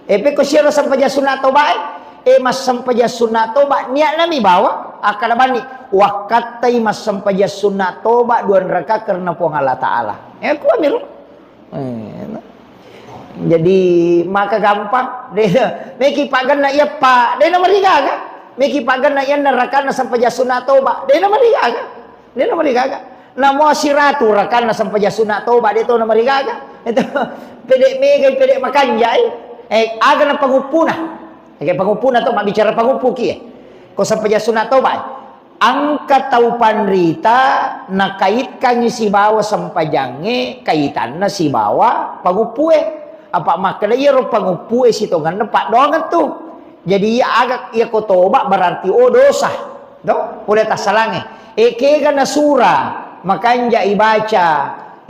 Pe ko siya sampaja sunat toba mas sampaja sunat toba niat nami bawa akan bani wakatai mas sampaja sunat toba dua neraka karena puang Allah Ta'ala. Ku ambil. Jadi maka gampang dia meki pagan na iya pa dia nama rigaga meki pagan na iya neraka na sampaja sunat toba dia nama rigaga namo siratu rakan na sampaja sunat toba dia to nama rigaga itu pede mega pede makanjai aga na pangupuna kayak pangupuna to bicara pangupuki ko sampaja sunat toba angkat tau panrita na kait kangi si bawa sampajange kaitan na si bawa pangupue apa makna iya ro pangupue sito ngana pak dongan tuh jadi iya agak iya ko toba berarti dosa do boleh tasalange kega na surah makanja ibaca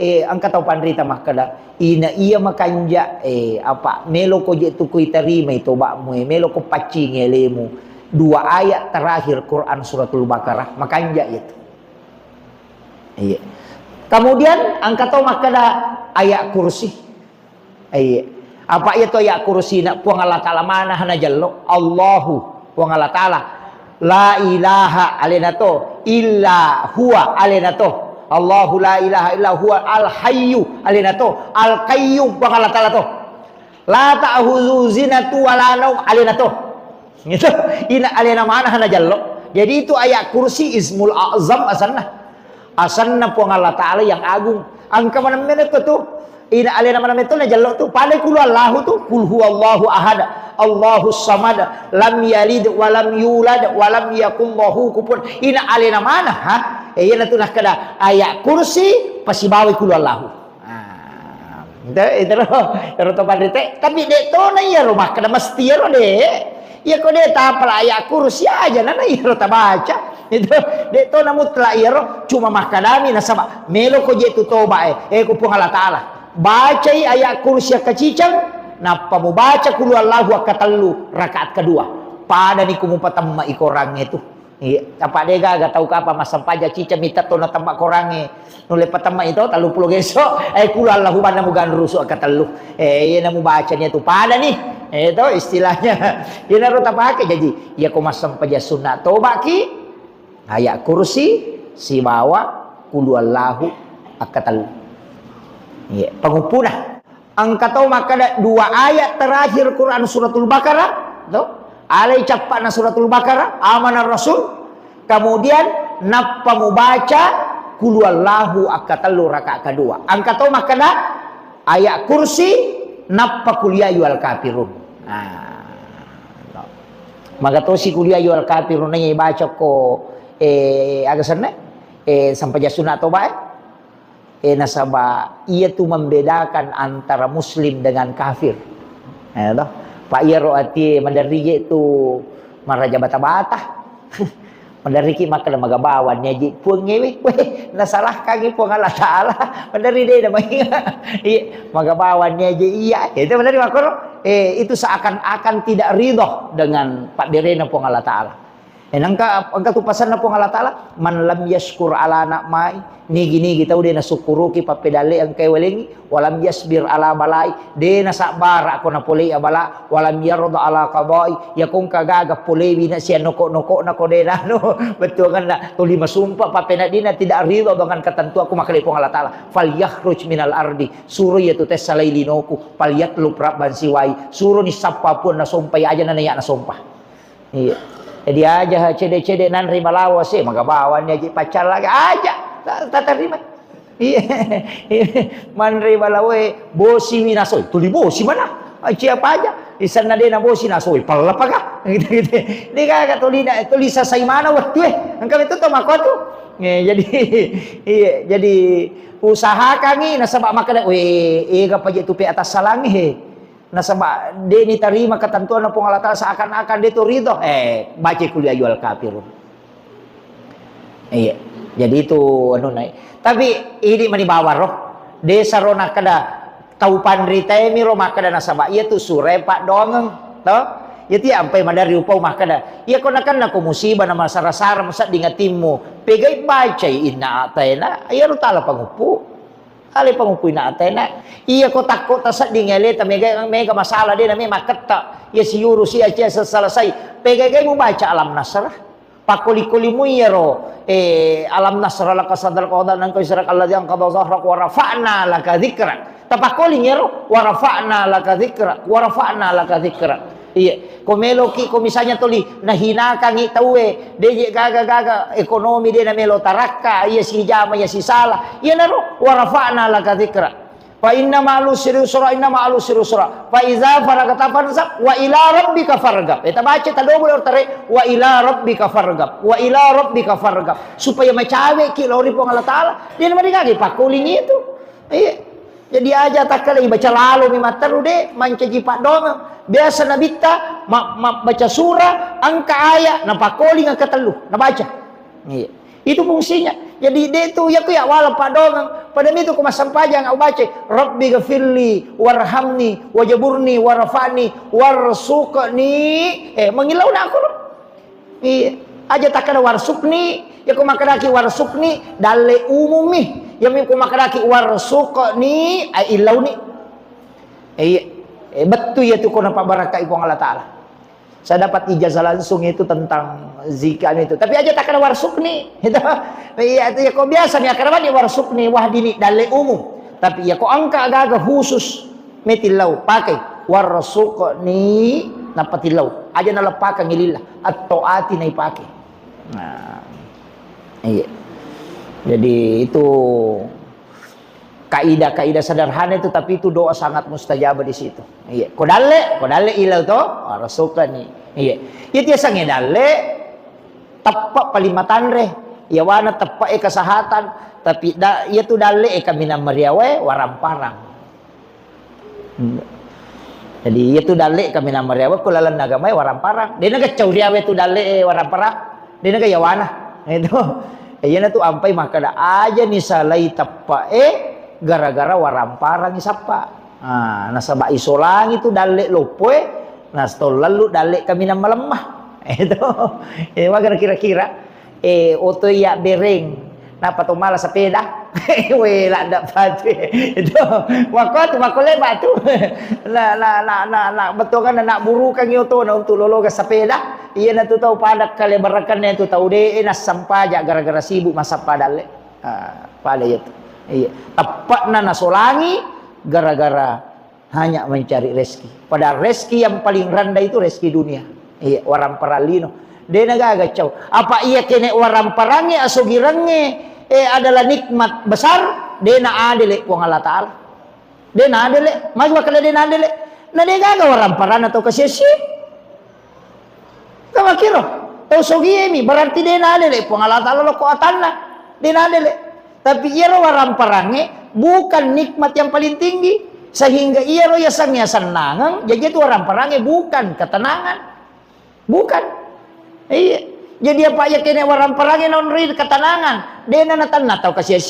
angkat tau panrita makada ina iya makanja apa melo ko je tu kui terima itu bak mu melo ko pacing elemu dua ayat terakhir Quran suratul Baqarah makanja itu iya kemudian angkat tau makada ayat kursi apa itu ayat kursi nak puang Allah Ta'ala mana hana jallo Allahu puang Allah Ta'ala la ilaha alinato illa huwa alinato Allahu la ilaha illa huwa al hayyu alinato al qayyum puang Allah Ta'ala to la ta'khudhu zinatu wala naum alinato gitu ina alina mana hana jallo jadi itu ayat kursi ismul azam asanna puang Allah Ta'ala yang agung angka mana itu tuh ina alina mana itu na jallo tuh pada kul Allahu tuh kul huwallahu ahad Allahus samad lam yalid wa lam yulad wa lam yakul lahu kufuwan ina alina mana ina tuh nah kada ayat kursi pasti bawa kul Allahu itu to padrite tapi de to na ya rumah kada mesti ro de ya ko de tapal ayat kursi aja na ya ro ta baca itu de to na mutlak ya ro cuma makadami na sama melo ko je tu toba ko pung Allah Ta'ala baca ayat kursi kecicang napa mau baca kulu Allahu akatallu rakaat kedua pada ni kumu patamma ikorang itu apa dega gak tahu apa masam paja cicam mita to na tamba korange nule patamma itu talu pulo geso kulu Allahu bana mu ganrusu akatallu iya namu bacanya itu pada nih itu istilahnya ya naruh tapake jadi ya ko masam paja sunat toba ki ayat kursi si bawa kulu Allahu akatallu ya, pengumpuna. Angkat tahu maka dua ayat terakhir Quran suratul Baqarah, tuh. Alai capakna suratul Baqarah, amanar Rasul. Kemudian napa membaca qul huwallahu akatallu rakaat kedua. Angkat tahu maka ayat kursi napa qul ya ayyuhal kafirun. Maka tahu si qul ya ayyuhal kafirun nya baca ko agak sana sampai sunat toba nasaba ia tu membedakan antara muslim dengan kafir pak ia roati mandari itu maraja bata-bata mandari ki maka maga bawan nyaji puang ngewe nasalah kagi puang Allah Ta'ala mandari deh nama iya maga bawan nyaji iya itu mandari makro itu seakan-akan tidak ridho dengan pak direna puang Allah Ta'ala angka tu pasan na puang Allah Ta'ala man lam yashkur ala nakmai nigi kita udah nasukuruki papedale ang kay walingi walam yasbir ala balai de nasabar ako na pulay abala walam yarda ala qadai ya kung kagaga pulay bina siya noko na ko de na no betul kan na tuli masumpa papena dina tidak ridho dengan ketentu aku makali pong Allah Ta'ala fal yakhruj minal ardi suruh yaitu tes salailinoku fal yatlu rabban siwai suruh ni sapapun na sumpah aja na naya na sumpah iya jadi aja cede-cede nan rima lawas magabawan niya pacar lagi aja tak terima iya manri balawe bosi minasoy tuli bosi mana siapa aja isan na din na bosi nasoy palapaka gitu di ka tuli sa mana waktu ang kami to makoto jadi iya jadi usaha kami nasaba makada ega pa tu pe atas salangi nasaba de ni tarima ketentuan na pong Allah Ta'ala seakan-akan dia tu ridho baca kuliah yual kafirun iya jadi itu anu naik tapi ini mani bawa roh desa rona kada tau pandrita mi ro makada nasaba iya tu sure pak dongeng to ya ti ampai madari upau makada iya kona kan na ko musibah na masara-sara masa dingatimmo pegai baca inna ataina iya ro tala pangupu Ali pangupui na atena. Iya ko takut tasat di ngeleta mega masalah dia namanya maketa. Ya si yuru si aja selesai. Pegai mu baca alam nasrah. Pakuli-kuli mu yero alam nasrah laka sadar qada nan ko isra alladzi anqadha dhahrak wa rafa'na laka dzikrak. Tapakoli yero wa rafa'na laka dzikrak wa rafa'na laka dzikrak. Iya, komelo ki komisanya toli nahina kangi tawe de gaga ekonomi dia na melo taraka iya si jama ya si salah iya naro wa rafa'na laka dzikra fa inna ma'al usri yusra inna ma'al usri yusra fa iza faragta fansab wa ila rabbika farghab eta baca ta double tare wa ila rabbika farghab wa ila rabbika farghab supaya macawe ki lori po Allah taala dia mari kage pakuling itu iya jadi aja takkan baca lalu mi mataru de mancaji pak dong biasa nabita baca surah angka ayat napakoli nga katelu nabaca iya itu fungsinya jadi dia itu ya ku ya wala pak dong pada itu ku masampajang au baca rabbi ghafirli warhamni wajaburni warfani warsuqni mengilau na aku iya aja takkan warsukni ya ku makaraki warsukni dalle umumi ya ku makaraki warsukni ai ilauni iya betul ya tuh kenapa barakah ibu Allah Ta'ala. Saya dapat ijazah langsung itu tentang zikir itu. Tapi aja tak ada warsukni. Itu ya kok biasa nih karena dia warsukni wahdini dalil umum. Tapi ya kok angka agak khusus metilau pakai warsukni napatilau. Aja nalapakan ngilillah atau ati nai pakai. Nah. Iya. Jadi itu kaidah-kaidah sederhana itu tapi itu doa sangat mustajab di situ. Iya. Kodale ilau to rasukani. Iya. Itu biasa ngedale tepat palimatan re. Ya wana tepat kesehatan tapi ia tu dale kami namariawe waramparang. Jadi ia tu dale kami namariawe kulalan nagamai waramparang. Dia naga cauriawe tu dale waramparang. Dia naga yawana. Itu. Iya na tu ampai maka da aja ni salai tepat gara-gara waramparang isapa. Nasaba isolang itu dalek lopoe, nastol lalu dalek kami nama lemah. Itu, wagar kira-kira, oto ya bereng, napa tu malas sepeda, lah dapat itu, wakole batu, betul kan nak buru kan yoto, nak tu lolo ke sepeda, iya na tu tahu pada kali berakan tu tahu deh, nas sampah gara-gara sibuk masa padale, pada itu. Iya, tepat na nasolangi gara-gara hanya mencari rezeki. Padahal rezeki yang paling rendah itu rezeki dunia. Iya, waram paralino. Dia naga gacau. Apa iya kene waram parange asugirange adalah nikmat besar, dia na adele wong Allah Taala. Dia na adele, magwa kala dia na adele. Na dia gaga waram paran atau kasisi. Kama kiro. Tau sogiemi berarti dia na adele wong Allah Taala lo ko atanna. Dia na adele. Tapi ia waram parange bukan nikmat yang paling tinggi sehingga ia ya sangnya senangan jadi itu waram parange bukan ketenangan bukan iya jadi apa ya kene waram parange non rid ketenangan dia natan natau kasih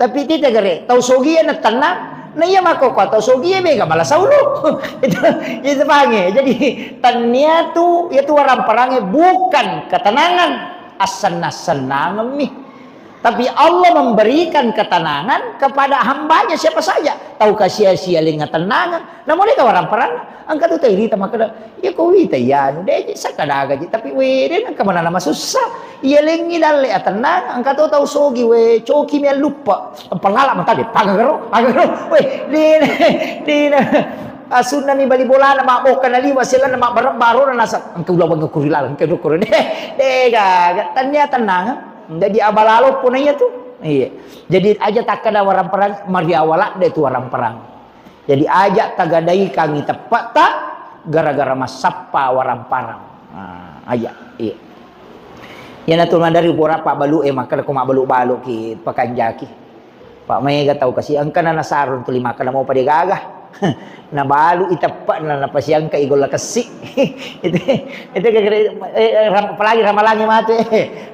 tapi tidak gere tau sogi na tenang na iya mako ko tau sogi mega malah saulu itu pange jadi tania tu itu waram parange bukan ketenangan asan senangan mi. Tapi Allah memberikan ketenangan kepada hambanya siapa saja. Tahu sia-sia linga tenangan. Namun mereka orang perang. Angkat tu tadi sama kada. Ya kau ita ya. Deh sakadaga ji. Tapi we dia kemana nama susah. Ia lengi dalle tenang. Angkat tu tahu sogi we coki me lupa. Pelala mata dia. Pagagaro. We dina. Asun nami bali bola nama okan ali wasila nama baru nasa. Angkat ulah bang kurilan. Angkat kurun. Deh gak. Tanya tenang. Jadi abalalo pun aja tuh. Iya. Jadi aja tak ada waram perang mari awalak deh tu waram perang. Jadi aja tagadai kami tepat tak gara-gara masapa waram perang. Aja. Iya. Ya na tulma dari pura Pak Balu maka ko mabalu-balu ki pakanjaki. Pak Mega tahu kasih angkana nasarun tu lima kana mau pada gagah. Na balu itapak na napasiang ka igol kasih. itu apalagi ramalangi mate.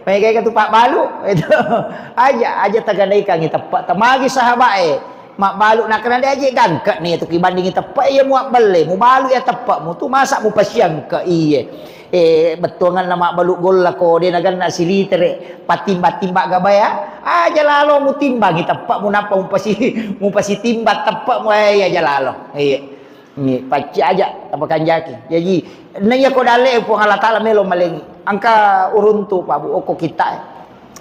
Mega ka tu Pak Balu itu aja taganai kang itapak tamagi sahabat mak balu nak kena dia aje gangkat ni tu kibanding tepak ia muak beli mu balu ya tepak mu tu masak mu pasiang ke iye betul kan mak balu gol lah ko dia nagan nak siliter patimba-timba gabaya aja lalo mu timbang tepak mu napa mu pasi timbat tepak mu ya jalalo ni paci aja apa kanjaki jadi naya ko dale pu Allah taala melo malengi angka uruntu pa bu oko kita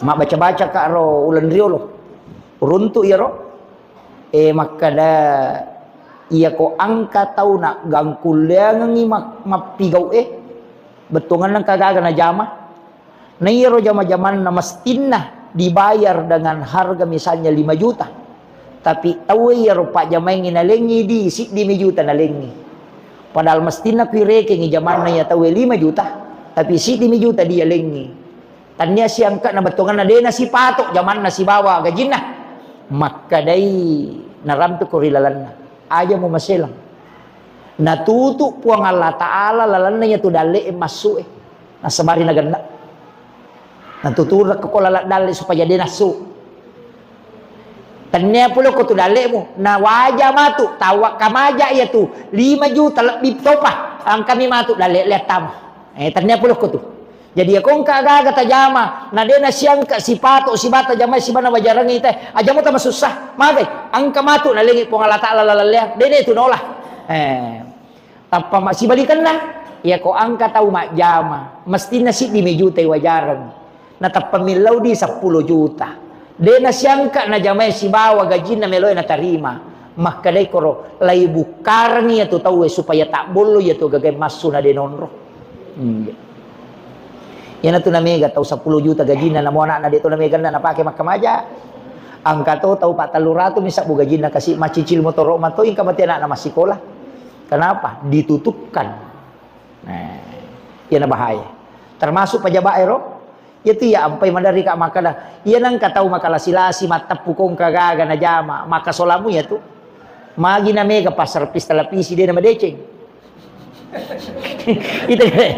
mak baca-baca ka ro ulan rio lo uruntu ya ro maka da ia ko angka tau nak gangkul ngi mapigau betungan nang kagaga na jama na iro jama-jaman na mastinna dibayar dengan harga misalnya 5 juta tapi tahu iro pak jama yang nalengi di 5 juta nalengi padahal mastinna pireke ngi jaman na ya tahu 5 juta tapi 5 juta dia lengi tanya si angka na betungan na dena si patok jaman na si bawa gajina maka dai naram tu kurilalan aja mau maselang natutu puang Allah Ta'ala lalannya tu dale masuk na sabari na ganda natutura ko lalat dale supaya dia nasu tanya pulo ko tu dale mo na wajah matu tawa kamaja ya tu 5 juta lebih topa ang kami matu dale letam tanya pulo ko tu jadi akong kagaga tajama na dia na siyang si pato si bata jamay si bana wajarang ite aja mo ta masusah magay ang kamatu na lingi puang Allah Ta'ala lalalya dede tu nolah apa masih balikan na ya ko angka tahu mak jama mesti nasi di juta wajaran na tapamilaw di 10 juta de na siyangka na jamay si bawa gajin na meloy na tarima maka day koro lay bukar niya to tahu supaya tak bolo ya to gagay masu na denonro yan na to na mega tahu 10 juta gajin na mo na dito na mega na napake makamaja angka to tahu 40 rato misa bu gajin na kasi macicil motor man to yung kamatian na masikola. Kenapa? Ditutupkan. Nah, ia na bahaya. Termasuk pejabat ero, itu ya ampai mandari ka makada. Ia nang katau makala silasi matap pukong kagaga na jama, maka solamu ya tu. Magi na mega pasar pis televisi dia nama deceng. Itu kare.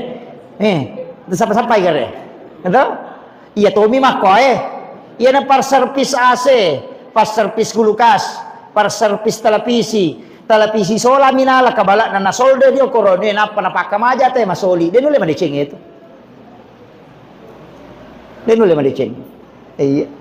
Itu sampai kare. Entah? Iya Tommy mako Ia na pasar pis AC, pasar pis kulukas, pasar pis televisi. Televisi sola minala kabala na nasolde dio korone na panapakamaja te masoli denule madiceng itu denule madiceng iya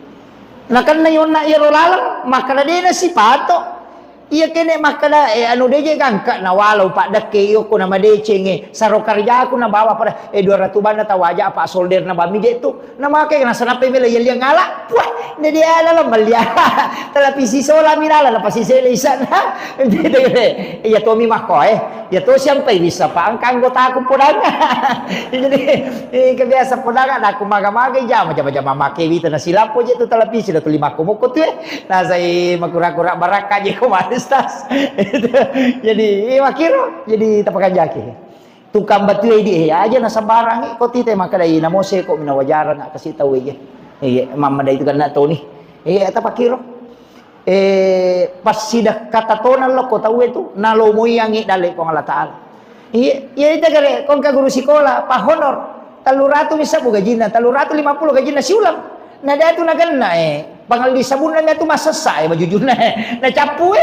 na kan na yon na iro lalang makana dena si pato iya kene makana anu deje gangka na walau pak deke yo ko na madiceng saro karja aku na bawa pada 200 banda tawaja apa solder na bami je tu na make na sanape mele yelia ngala wah ne dia ala malia televisi sola minala na pasi sele sana iya to mi mako ya to sampai bisa pa ang anggota aku podanga jadi kebiasa podanga na aku maga-maga jam macam-macam make wita na sila po je tu televisi na 5 ko tu na sai makura-kura baraka je ko tas jadi makiro jadi tapakan jaki tukang batu di aja na sabarang ko tite makadai na mo se ko minawajaran na kasi tawi mama dai itu kan na to ni tapakiro pas sidak kata tonan lo ko tawi itu na lo mo yangi dale ko Allah Taala ita gale kon ka guru sikola pa honor 300 misa bu gajina 350 gajina siulam na datu na ganna pangal di sabunan na tu masasa majujur na capu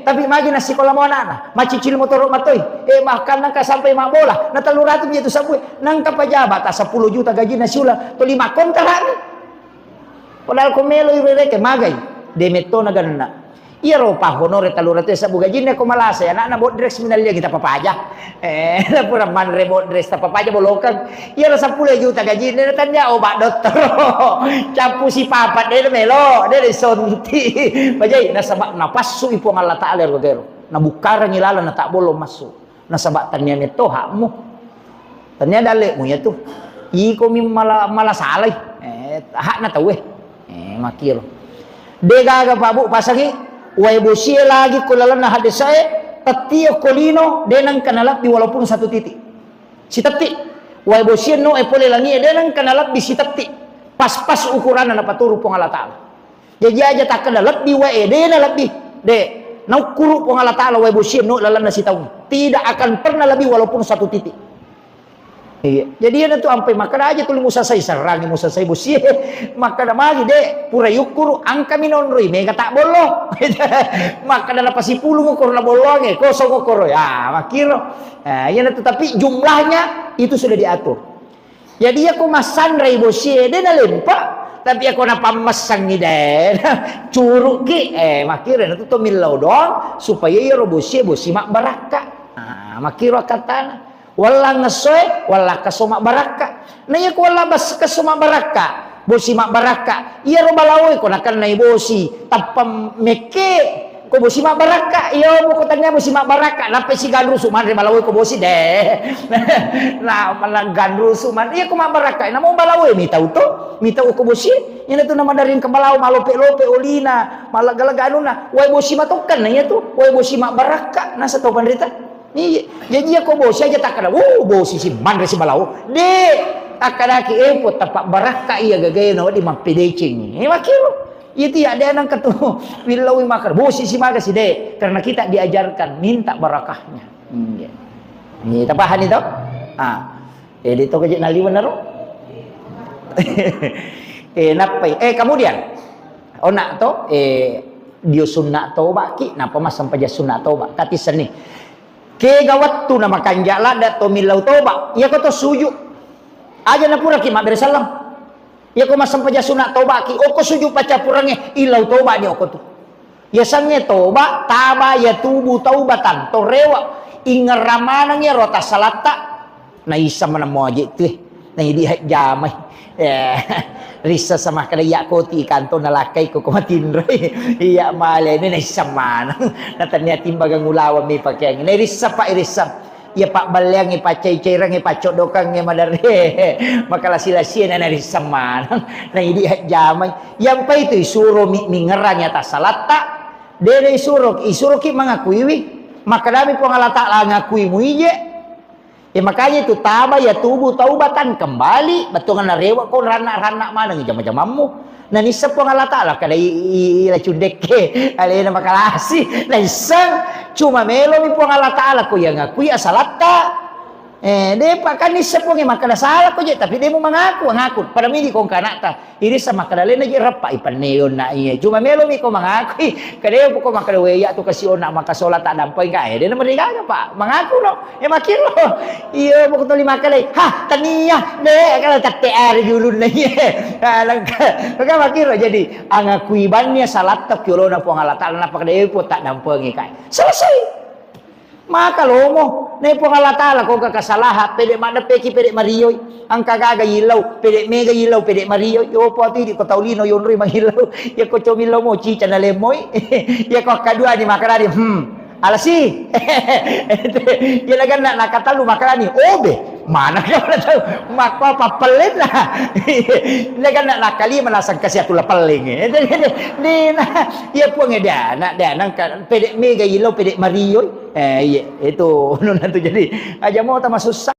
tapi magi na sikola mo na macicil motor matoy makan nang ka sampai mak bola na 300 itu sabu nang kapajabat 10 juta gaji na siula to 5 kon karami padahal komelo ireke magay demeto na ganna iya ro pa honore 300 sabu gaji na ko malasa anak na bot dress minalya kita papaja na pura man rebo dress ta papaja bolokan iya ro 10 juta gaji na tanya obat dokter capu si papat de melo de sonti bajai na sabak na pasu ipo Allah Taala ro gero na bukar ngilala na tak bolo masuk na sabak tanya neto hakmu tanya dale mo ya tu iko mi mala salai hak na tawe makiro de gaga pabu pasagi way bosia lagi kulalan na hadis saya tatio kolino denang kanalak di walaupun 1 titik si tati way bosia no pole langi denang kanalak di si tati pas-pas ukuran na paturu pong Allah Taala jadi aja tak kanalak di way dena lebih de nau kuru pong Allah Taala way bosia no lalan na si tahu tidak akan pernah lebih walaupun 1 titik Iya. Jadi dia tu ampai makan aja tu musa saya serangi musa saya bosi. Makan magi dek pura yukuru angka minonroi mega tak bolo. Makan dalam pasi puluh ngokor na bolong kosong ngokor ya makiro. Nah, ya tetapi jumlahnya itu sudah diatur. Jadi aku masan rai bosi dia na lempak. Tapi aku na pamasang ni deh. Curug ki makiro na tu milau dong supaya ya bosi mak baraka. Nah, makiro katana wala ngasoy wala kasoma baraka na iya ko wala bas kasoma baraka bosi mak baraka iya ro balawoy ko nakan na bosi tapam meke ko bosi mak baraka iya mo ko tanya bosi mak baraka napay si gandru suman re balawoy ko bosi deh na malang gandru suman iya ko mak baraka na mo balawoy mi tau ko bosi ina tu nama darin kebalaw malope-lope ulina malagalagano na way bosi matukan na iya tu way bosi mak baraka na sa to pandita. Ni jadi aku bosi aja tak kada bosi si mandre si balau de akadaki pot tapak baraka iya gagay no di mampidecing ni makiro itu ya ada nang ketemu wilawi makar bosi si maga si de karena kita diajarkan minta barakahnya ni tapahan itu dito kajik nali benar napai kemudian onak to dia sunat toba ki napa mas sampai sunat toba kati seni ke gawat tu nama kanjala da to milau toba ya ko to suju aja na pura ki mak bersalam ya ko masam paja sunat toba ki o ko suju paca purange ilau toba ni o ko tu ya sange toba taba ya tubu taubatan to rewa ingaramanang ya rota salata na isa man mo aje tu na di jamai risa sama kada ya koti kanto nalakai ko kumatinroy iya male ni naisaman natanya timbagang ulawa mi pakai ni risa pa irisa ya pak balyang ipacay cairang ipacodokang ya madare makala sila siya na narisaman na idi jamay yang pa itu isuro mingerang ya tasalata dere isuro ki mangakuiwi makadami po ngalata la ngakui mu ije. Ya makanya itu taba ya tubuh taubatan kembali betungan narewa ko rana-rana mana ngi jama-jamamu na nisa po ngalata lah kada ila cundeke alena makalasi na isang cuma melo mi po ngalata ala ko yang ngakui asalata de pakan nisa po ngi makala sala ko je tapi de mo mengaku pada mini kong kanata iri sama kada lena je rapa ipaneon na iya cuma melo mi ko mengaku kada po ko makala weya tu kasi ona makasolat tak dampai ka de na meriga pak mengaku no ya makin lo iya mo ko to lima kali ha tania de kala tatte ar julun na iya lang makin lo jadi angakui bannya salat tak kilo na po ngalata na pakada po tak dampai ka selesai. Maka lomo na po ngalatala kung kakasalaha pede mana peki pede mariyoy ang kagaga ilaw pede mega ilaw pede mariyoy yo po ati di ko taulino yon ri mangilaw ya ko chomilaw mo chicha na lemoy ya ko kadua ni makarani alasi ya lagan na nakatalu makarani obe mana ka na tahu makwa papelit na lagan na nakali manasang kasi atula paling ni na ya po ngeda na nang pede mega ilaw pede mariyoy itu nun tu jadi aja mau ta masusah